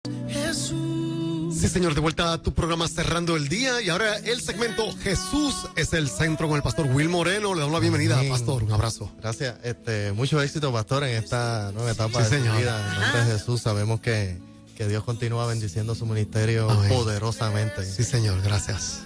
Sí, señor, de vuelta a tu programa Cerrando el Día. Y ahora el segmento Jesús es el centro con el pastor Will Moreno. Le damos la bienvenida, pastor. Un abrazo. Gracias. Mucho éxito, pastor, en esta nueva etapa de su vida. En nombre de Jesús, sabemos que Dios continúa bendiciendo su ministerio poderosamente. Sí, señor, gracias.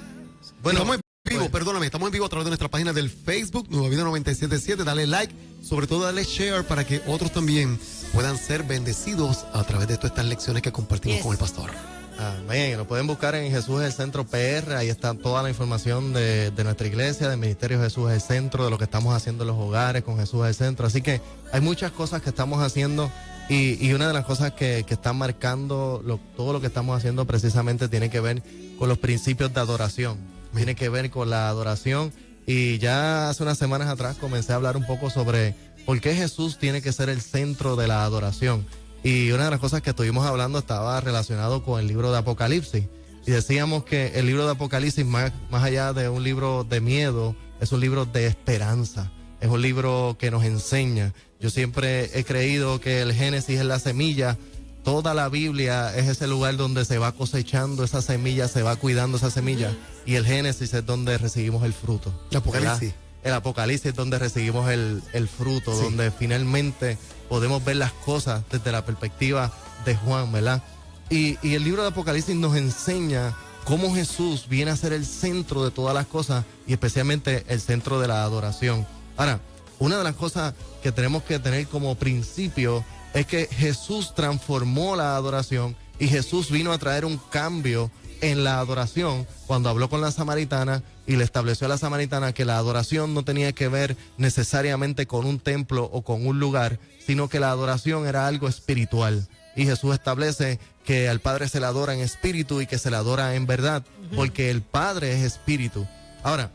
Bueno, estamos en vivo, perdóname, estamos en vivo a través de nuestra página del Facebook, Nueva Vida 977. Dale like, sobre todo dale share para que otros también puedan ser bendecidos a través de todas estas lecciones que compartimos con el pastor. Amén. Nos pueden buscar en Jesús es el Centro PR. Ahí está toda la información de nuestra iglesia, del Ministerio Jesús es el Centro, de lo que estamos haciendo en los hogares con Jesús es el Centro. Así que hay muchas cosas que estamos haciendo y una de las cosas que están marcando todo lo que estamos haciendo precisamente tiene que ver con los principios de adoración. Tiene que ver con la adoración. Y ya hace unas semanas atrás comencé a hablar un poco sobre por qué Jesús tiene que ser el centro de la adoración. Y una de las cosas que estuvimos hablando estaba relacionado con el libro de Apocalipsis. Y decíamos que el libro de Apocalipsis, más allá de un libro de miedo, es un libro de esperanza. Es un libro que nos enseña. Yo siempre he creído que el Génesis es la semilla. Toda la Biblia es ese lugar donde se va cosechando esa semilla, se va cuidando esa semilla. Y el Génesis es donde recibimos el fruto. El Apocalipsis. El Apocalipsis es donde recibimos el fruto, sí, donde finalmente podemos ver las cosas desde la perspectiva de Juan, ¿verdad? Y el libro de Apocalipsis nos enseña cómo Jesús viene a ser el centro de todas las cosas y especialmente el centro de la adoración. Ahora, una de las cosas que tenemos que tener como principio es que Jesús transformó la adoración y Jesús vino a traer un cambio en la adoración cuando habló con la samaritana y le estableció a la samaritana que la adoración no tenía que ver necesariamente con un templo o con un lugar, sino que la adoración era algo espiritual. Y Jesús establece que al Padre se le adora en espíritu y que se le adora en verdad, porque el Padre es espíritu. Ahora,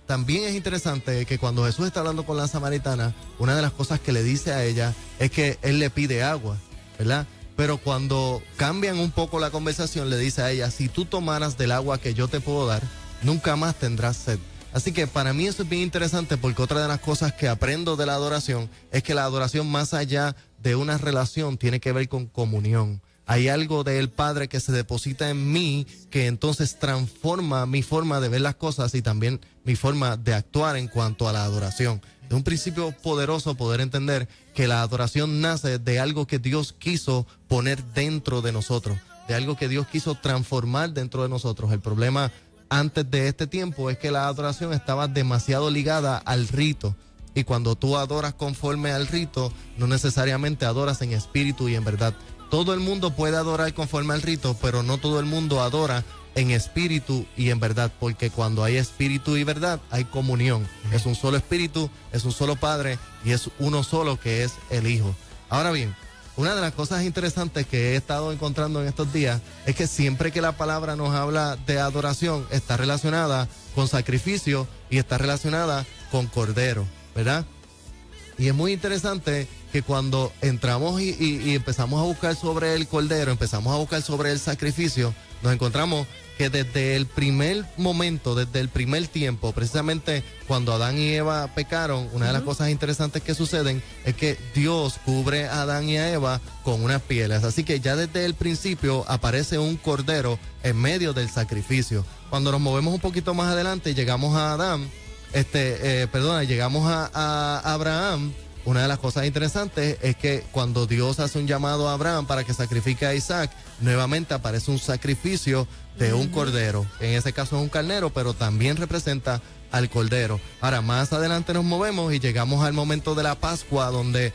también es interesante que cuando Jesús está hablando con la samaritana, una de las cosas que le dice a ella es que Él le pide agua, ¿verdad? Pero cuando cambian un poco la conversación, le dice a ella, si tú tomaras del agua que yo te puedo dar, nunca más tendrás sed. Así que para mí eso es bien interesante porque otra de las cosas que aprendo de la adoración es que la adoración más allá de una relación tiene que ver con comunión. Hay algo del Padre que se deposita en mí que entonces transforma mi forma de ver las cosas y también mi forma de actuar en cuanto a la adoración. Es un principio poderoso poder entender que la adoración nace de algo que Dios quiso poner dentro de nosotros, de algo que Dios quiso transformar dentro de nosotros. El problema antes de este tiempo es que la adoración estaba demasiado ligada al rito. Y cuando tú adoras conforme al rito, no necesariamente adoras en espíritu y en verdad. Todo el mundo puede adorar conforme al rito, pero no todo el mundo adora en espíritu y en verdad, porque cuando hay espíritu y verdad, hay comunión. Es un solo espíritu, es un solo Padre y es uno solo que es el Hijo. Ahora bien, una de las cosas interesantes que he estado encontrando en estos días es que siempre que la palabra nos habla de adoración, está relacionada con sacrificio y está relacionada con cordero, ¿verdad? Y es muy interesante que cuando entramos y empezamos a buscar sobre el cordero, empezamos a buscar sobre el sacrificio, nos encontramos que desde el primer momento, desde el primer tiempo, precisamente cuando Adán y Eva pecaron, una de las cosas interesantes que suceden es que Dios cubre a Adán y a Eva con unas pieles. Así que ya desde el principio aparece un cordero en medio del sacrificio. Cuando nos movemos un poquito más adelante, llegamos a Adán, llegamos a Abraham. Una de las cosas interesantes es que cuando Dios hace un llamado a Abraham para que sacrifique a Isaac, nuevamente aparece un sacrificio de un cordero. En ese caso es un carnero, pero también representa al cordero. Ahora, más adelante nos movemos y llegamos al momento de la Pascua, donde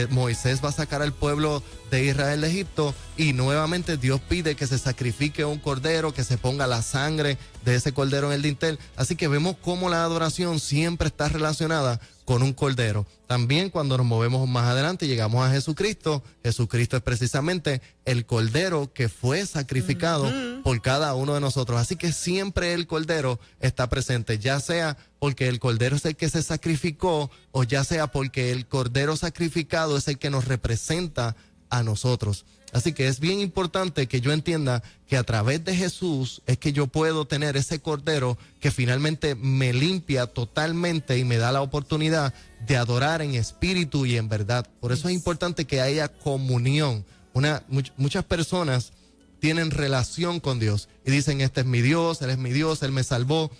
Moisés va a sacar al pueblo de Israel de Egipto y nuevamente Dios pide que se sacrifique un cordero, que se ponga la sangre de ese cordero en el dintel. Así que vemos cómo la adoración siempre está relacionada con un cordero. También cuando nos movemos más adelante llegamos a Jesucristo. Jesucristo es precisamente el cordero que fue sacrificado por cada uno de nosotros. Así que siempre el cordero está presente, ya sea porque el cordero es el que se sacrificó o ya sea porque el cordero sacrificado es el que nos representa a nosotros. Así que es bien importante que yo entienda que a través de Jesús es que yo puedo tener ese cordero que finalmente me limpia totalmente y me da la oportunidad de adorar en espíritu y en verdad. Por eso es importante que haya comunión, muchas personas tienen relación con Dios y dicen, este es mi Dios, Él me salvó,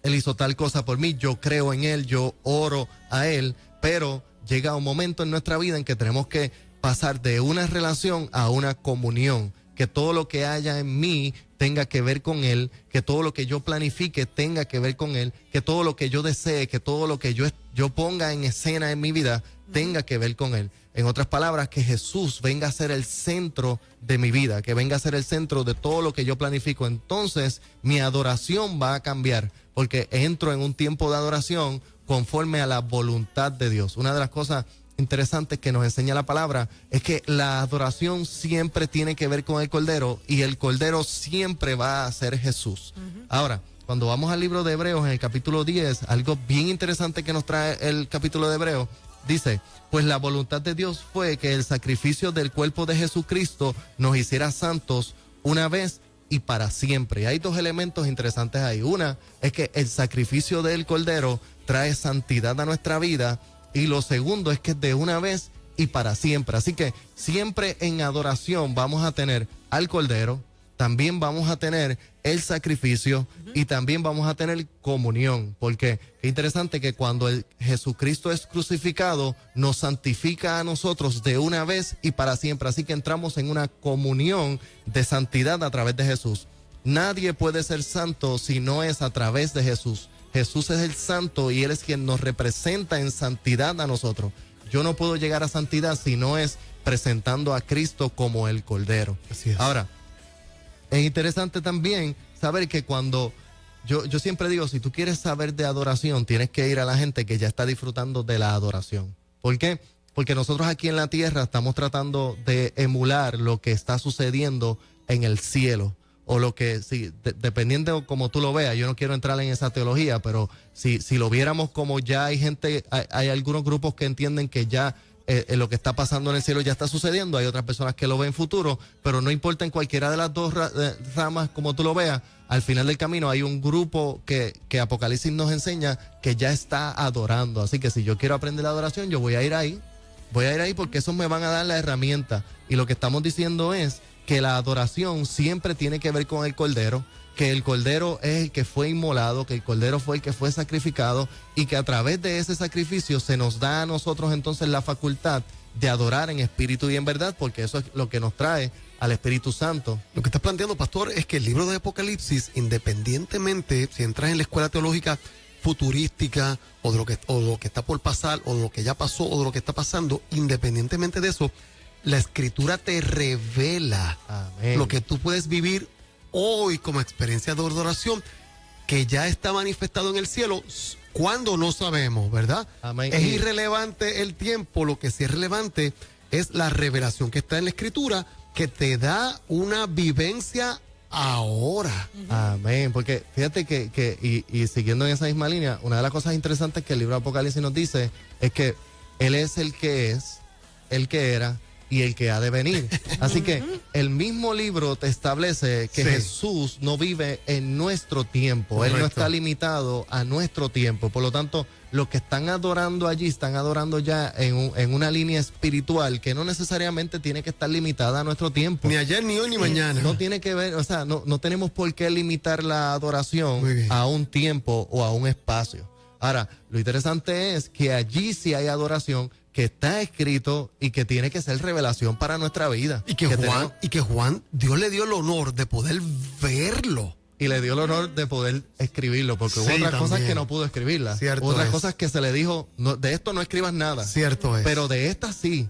Él hizo tal cosa por mí, yo creo en Él, yo oro a Él, pero llega un momento en nuestra vida en que tenemos que pasar de una relación a una comunión, que todo lo que haya en mí tenga que ver con Él, que todo lo que yo planifique tenga que ver con Él, que todo lo que yo desee, que todo lo que yo ponga en escena en mi vida tenga que ver con Él. En otras palabras, que Jesús venga a ser el centro de mi vida, que venga a ser el centro de todo lo que yo planifico. Entonces, mi adoración va a cambiar, porque entro en un tiempo de adoración conforme a la voluntad de Dios. Una de las cosas interesantes que nos enseña la palabra es que la adoración siempre tiene que ver con el Cordero y el Cordero siempre va a ser Jesús. Ahora, cuando vamos al libro de Hebreos, en el capítulo 10, algo bien interesante que nos trae el capítulo de Hebreos, dice, pues la voluntad de Dios fue que el sacrificio del cuerpo de Jesucristo nos hiciera santos una vez y para siempre. Y hay dos elementos interesantes ahí. Una es que el sacrificio del Cordero trae santidad a nuestra vida, y lo segundo es que de una vez y para siempre. Así que siempre en adoración vamos a tener al Cordero, también vamos a tener el sacrificio y también vamos a tener comunión, porque es interesante que cuando Jesucristo es crucificado, nos santifica a nosotros de una vez y para siempre. Así que entramos en una comunión de santidad a través de Jesús. Nadie puede ser santo si no es a través de Jesús. Jesús es el santo y Él es quien nos representa en santidad a nosotros. Yo no puedo llegar a santidad si no es presentando a Cristo como el Cordero. Así es. Ahora, es interesante también saber que cuando yo siempre digo, si tú quieres saber de adoración, tienes que ir a la gente que ya está disfrutando de la adoración. ¿Por qué? Porque nosotros aquí en la tierra estamos tratando de emular lo que está sucediendo en el cielo. O lo que, dependiendo de cómo tú lo veas, yo no quiero entrar en esa teología, pero si lo viéramos como ya hay gente, hay algunos grupos que entienden que ya lo que está pasando en el cielo ya está sucediendo, hay otras personas que lo ven futuro, pero no importa en cualquiera de las dos ramas como tú lo veas, al final del camino hay un grupo que Apocalipsis nos enseña que ya está adorando. Así que si yo quiero aprender la adoración, yo voy a ir ahí porque esos me van a dar la herramienta. Y lo que estamos diciendo es que la adoración siempre tiene que ver con el Cordero, que el Cordero es el que fue inmolado, que el Cordero fue el que fue sacrificado y que a través de ese sacrificio se nos da a nosotros entonces la facultad de adorar en espíritu y en verdad, porque eso es lo que nos trae al Espíritu Santo. Lo que estás planteando, pastor, es que el libro de Apocalipsis, independientemente si entras en la escuela teológica futurística o de lo que está por pasar o de lo que ya pasó o de lo que está pasando, independientemente de eso, la Escritura te revela lo que tú puedes vivir hoy como experiencia de adoración, que ya está manifestado en el cielo, cuando no sabemos, ¿verdad? Amén. Es irrelevante el tiempo, lo que sí es relevante es la revelación que está en la Escritura, que te da una vivencia ahora. Amén, porque fíjate que siguiendo en esa misma línea, una de las cosas interesantes que el libro de Apocalipsis nos dice es que Él es el que es, el que era y el que ha de venir. Así que el mismo libro te establece que Jesús no vive en nuestro tiempo. Correcto. Él no está limitado a nuestro tiempo. Por lo tanto, los que están adorando allí, están adorando ya en una línea espiritual que no necesariamente tiene que estar limitada a nuestro tiempo. Ni ayer, ni hoy, ni mañana. No tiene que ver, o sea, no tenemos por qué limitar la adoración a un tiempo o a un espacio. Ahora, lo interesante es que allí sí hay adoración que está escrito y que tiene que ser revelación para nuestra vida. Y que Juan, Dios le dio el honor de poder verlo. Y le dio el honor de poder escribirlo, porque hubo otras cosas que no pudo escribirlas. Cierto, otras cosas que se le dijo, no, de esto no escribas nada. Cierto es. Pero de estas sí,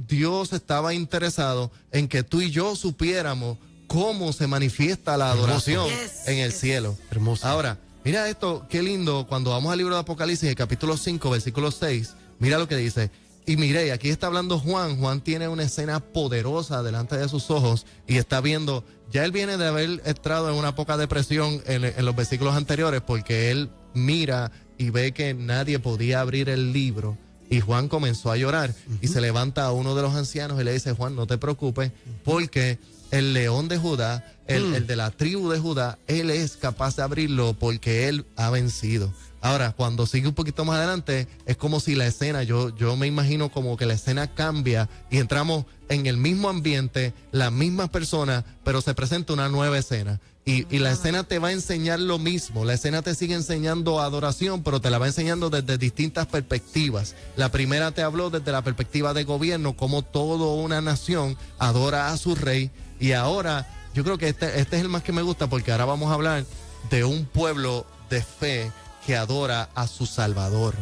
Dios estaba interesado en que tú y yo supiéramos cómo se manifiesta la adoración en el cielo. Hermoso. Ahora, mira esto, qué lindo, cuando vamos al libro de Apocalipsis, el capítulo 5, versículo 6, mira lo que dice. Y mire, aquí está hablando Juan. Juan tiene una escena poderosa delante de sus ojos y está viendo, ya él viene de haber entrado en una poca depresión en los versículos anteriores, porque él mira y ve que nadie podía abrir el libro. Y Juan comenzó a llorar y se levanta a uno de los ancianos y le dice, Juan, no te preocupes, porque el león de Judá, el de la tribu de Judá, él es capaz de abrirlo porque él ha vencido. Ahora, cuando sigue un poquito más adelante, es como si la escena, yo me imagino como que la escena cambia y entramos en el mismo ambiente, las mismas personas, pero se presenta una nueva escena. Y la escena te va a enseñar lo mismo. La escena te sigue enseñando adoración, pero te la va enseñando desde distintas perspectivas. La primera te habló desde la perspectiva de gobierno, cómo toda una nación adora a su rey. Y ahora, yo creo que este es el más que me gusta, porque ahora vamos a hablar de un pueblo de fe que adora a su Salvador.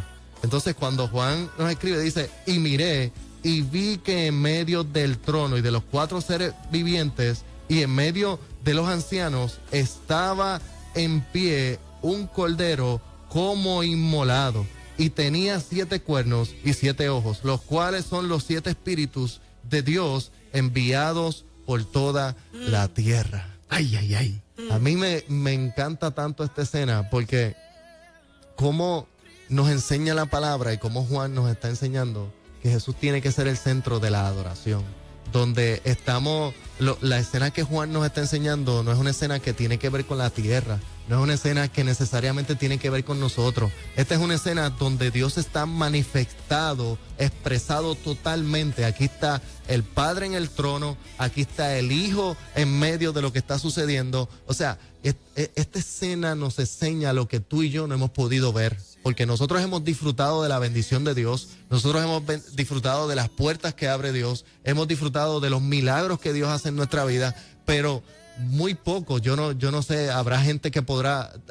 Entonces, cuando Juan nos escribe, dice, y miré y vi que en medio del trono y de los 4 seres vivientes y en medio de los ancianos estaba en pie un cordero como inmolado y tenía 7 cuernos y 7 ojos, los cuales son los 7 espíritus de Dios enviados por toda la tierra. Ay, ay, ay. A mí me encanta tanto esta escena porque cómo nos enseña la palabra y cómo Juan nos está enseñando que Jesús tiene que ser el centro de la adoración. Donde estamos, la escena que Juan nos está enseñando no es una escena que tiene que ver con la tierra, no es una escena que necesariamente tiene que ver con nosotros. Esta es una escena donde Dios está manifestado, expresado totalmente. Aquí está el Padre en el trono, aquí está el Hijo en medio de lo que está sucediendo. O sea, esta escena nos enseña lo que tú y yo no hemos podido ver. Porque nosotros hemos disfrutado de la bendición de Dios, nosotros hemos disfrutado de las puertas que abre Dios, hemos disfrutado de los milagros que Dios hace en nuestra vida, pero muy poco, yo no sé, habrá gente que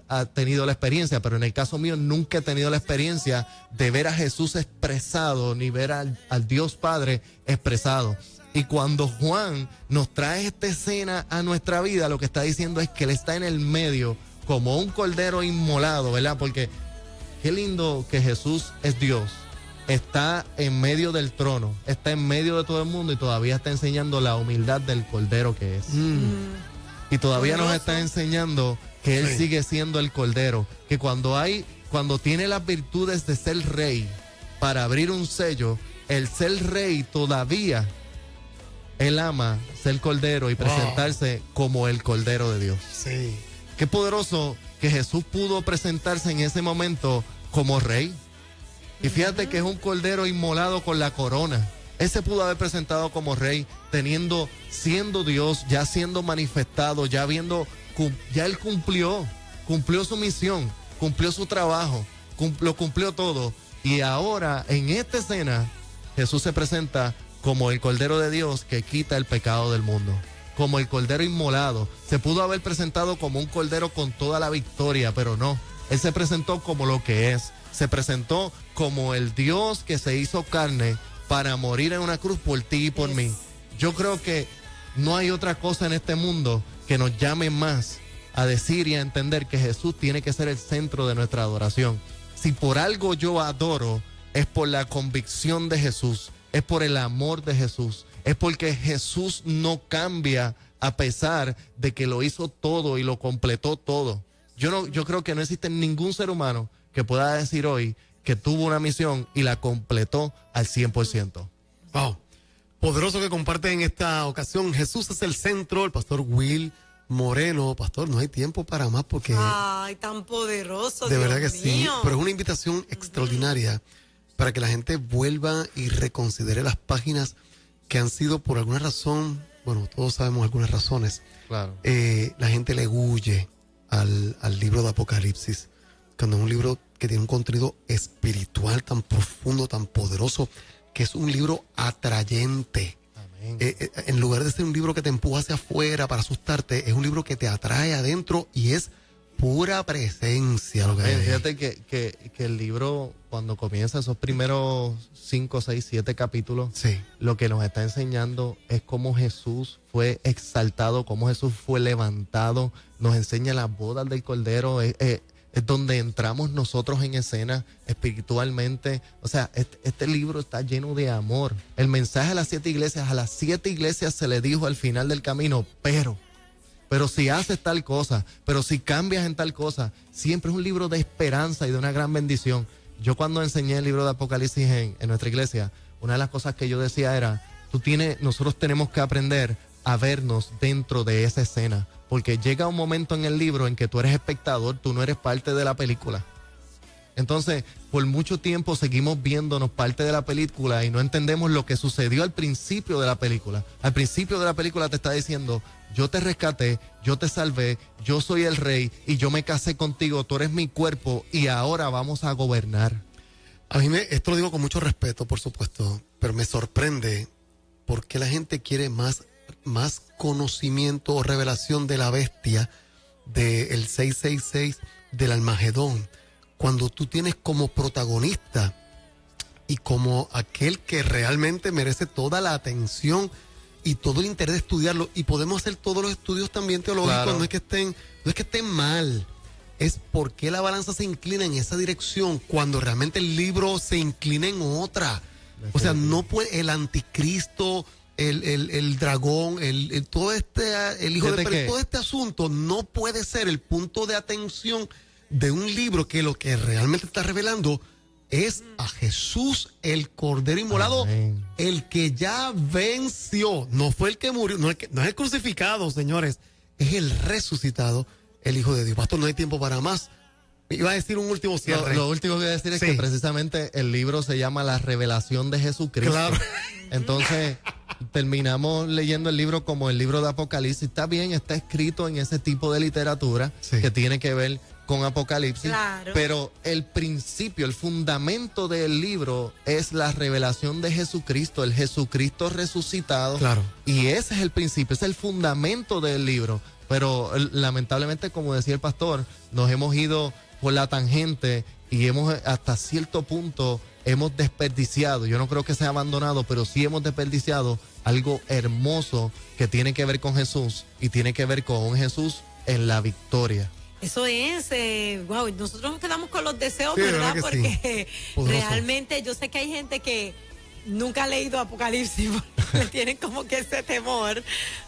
ha tenido la experiencia, pero en el caso mío nunca he tenido la experiencia de ver a Jesús expresado, ni ver al Dios Padre expresado. Y cuando Juan nos trae esta escena a nuestra vida, lo que está diciendo es que Él está en el medio como un cordero inmolado, ¿verdad? Porque qué lindo que Jesús es Dios, está en medio del trono, está en medio de todo el mundo y todavía está enseñando la humildad del cordero que es. Y todavía nos está enseñando que Él sigue siendo el cordero, que cuando tiene las virtudes de ser rey para abrir un sello, el ser rey todavía, Él ama ser cordero y presentarse como el cordero de Dios. Sí. Qué poderoso que Jesús pudo presentarse en ese momento como rey. Y fíjate que es un cordero inmolado con la corona. Él se pudo haber presentado como rey, siendo Dios, ya siendo manifestado, ya Él cumplió su misión, cumplió su trabajo, lo cumplió todo. Y ahora, en esta escena, Jesús se presenta como el Cordero de Dios que quita el pecado del mundo, como el Cordero inmolado. Se pudo haber presentado como un Cordero con toda la victoria, pero no. Él se presentó como lo que es. Se presentó como el Dios que se hizo carne para morir en una cruz por ti y por mí. Yo creo que no hay otra cosa en este mundo que nos llame más a decir y a entender que Jesús tiene que ser el centro de nuestra adoración. Si por algo yo adoro, es por la convicción de Jesús, es por el amor de Jesús, es porque Jesús no cambia a pesar de que lo hizo todo y lo completó todo. Yo creo que no existe ningún ser humano que pueda decir hoy que tuvo una misión y la completó al 100%. Wow. Poderoso que comparte en esta ocasión. Jesús es el centro, el pastor Will Moreno. Pastor, no hay tiempo para más porque... Ay, tan poderoso, de Dios verdad que mío. sí, pero es una invitación extraordinaria para que la gente vuelva y reconsidere las páginas que han sido por alguna razón, bueno, todos sabemos algunas razones. Claro. La gente le huye al libro de Apocalipsis, cuando es un libro que tiene un contenido espiritual tan profundo, tan poderoso, que es un libro atrayente. Amén. En lugar de ser un libro que te empuja hacia afuera para asustarte, es un libro que te atrae adentro y es pura presencia. Lo que hay. Fíjate que el libro, cuando comienza esos primeros 5, 6, 7 capítulos, Sí. lo que nos está enseñando es cómo Jesús fue exaltado, cómo Jesús fue levantado. Nos enseña las bodas del Cordero. Es donde entramos nosotros en escena espiritualmente. O sea, este libro está lleno de amor. El mensaje a las 7 iglesias, a las 7 iglesias se le dijo al final del camino, pero si haces tal cosa, pero si cambias en tal cosa, siempre es un libro de esperanza y de una gran bendición. Yo cuando enseñé el libro de Apocalipsis en nuestra iglesia, una de las cosas que yo decía era, nosotros tenemos que aprender a vernos dentro de esa escena, porque llega un momento en el libro en que tú eres espectador, tú no eres parte de la película. Entonces, por mucho tiempo seguimos viéndonos parte de la película y no entendemos lo que sucedió al principio de la película. Al principio de la película te está diciendo, yo te rescaté, yo te salvé, yo soy el rey y yo me casé contigo, tú eres mi cuerpo y ahora vamos a gobernar. A mí esto lo digo con mucho respeto, por supuesto, pero me sorprende por qué la gente quiere más conocimiento o revelación de la bestia, del 666, del Almagedón, cuando tú tienes como protagonista y como aquel que realmente merece toda la atención y todo el interés de estudiarlo, y podemos hacer todos los estudios también teológicos, Claro. no es que estén mal, es porque la balanza se inclina en esa dirección cuando realmente el libro se inclina en otra. O sea, no puede el anticristo, el dragón, el hijo Fíjate de que- todo este asunto no puede ser el punto de atención de un libro que lo que realmente está revelando es a Jesús, el Cordero Inmolado, Amén. el que ya venció. No fue el que murió, no es el crucificado, señores, es el resucitado, el Hijo de Dios. Pastor, no hay tiempo para más. Iba a decir un último cierre. Lo último que voy a decir es Sí. que precisamente el libro se llama La Revelación de Jesucristo. Claro. Entonces, terminamos leyendo el libro como el libro de Apocalipsis. Está bien, está escrito en ese tipo de literatura Sí. que tiene que ver con Apocalipsis. Claro. Pero el principio, el fundamento del libro es la revelación de Jesucristo, el Jesucristo resucitado. Claro. Y ese es el principio, es el fundamento del libro. Pero lamentablemente, como decía el pastor, nos hemos ido por la tangente y hemos hasta cierto punto hemos desperdiciado, yo no creo que sea abandonado, pero sí hemos desperdiciado algo hermoso que tiene que ver con Jesús y tiene que ver con un Jesús en la victoria. Eso es, wow, nosotros nos quedamos con los deseos, Sí, de ¿verdad? verdad que sí. Porque Poderoso. realmente yo sé que hay gente que nunca ha leído Apocalipsis, porque le tienen como que ese temor,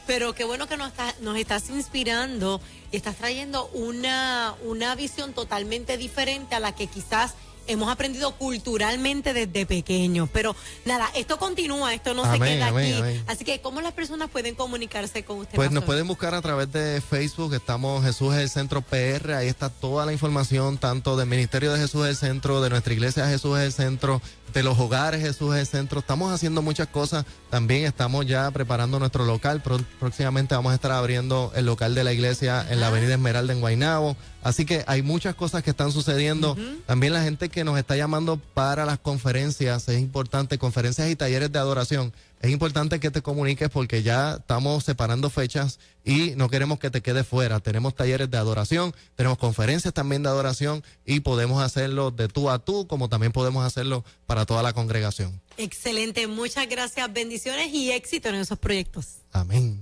pero qué bueno que nos estás inspirando y estás trayendo una visión totalmente diferente a la que quizás hemos aprendido culturalmente desde pequeños. Pero nada, esto continúa, esto no se Amén, queda amén, aquí. amén. Así que, ¿cómo las personas pueden comunicarse con usted? Pues nos pastor? pueden buscar a través de Facebook, estamos Jesús es el Centro PR, ahí está toda la información, tanto del Ministerio de Jesús es el Centro, de nuestra iglesia Jesús es el Centro, de los hogares Jesús es el Centro. Estamos haciendo muchas cosas, también estamos ya preparando nuestro local, próximamente vamos a estar abriendo el local de la iglesia en la Avenida Esmeralda en Guaynabo. Así que hay muchas cosas que están sucediendo. También la gente que nos está llamando para las conferencias, es importante, conferencias y talleres de adoración. Es importante que te comuniques porque ya estamos separando fechas y no queremos que te quedes fuera. Tenemos talleres de adoración, tenemos conferencias también de adoración y podemos hacerlo de tú a tú, como también podemos hacerlo para toda la congregación. Excelente, muchas gracias, bendiciones y éxito en esos proyectos. Amén.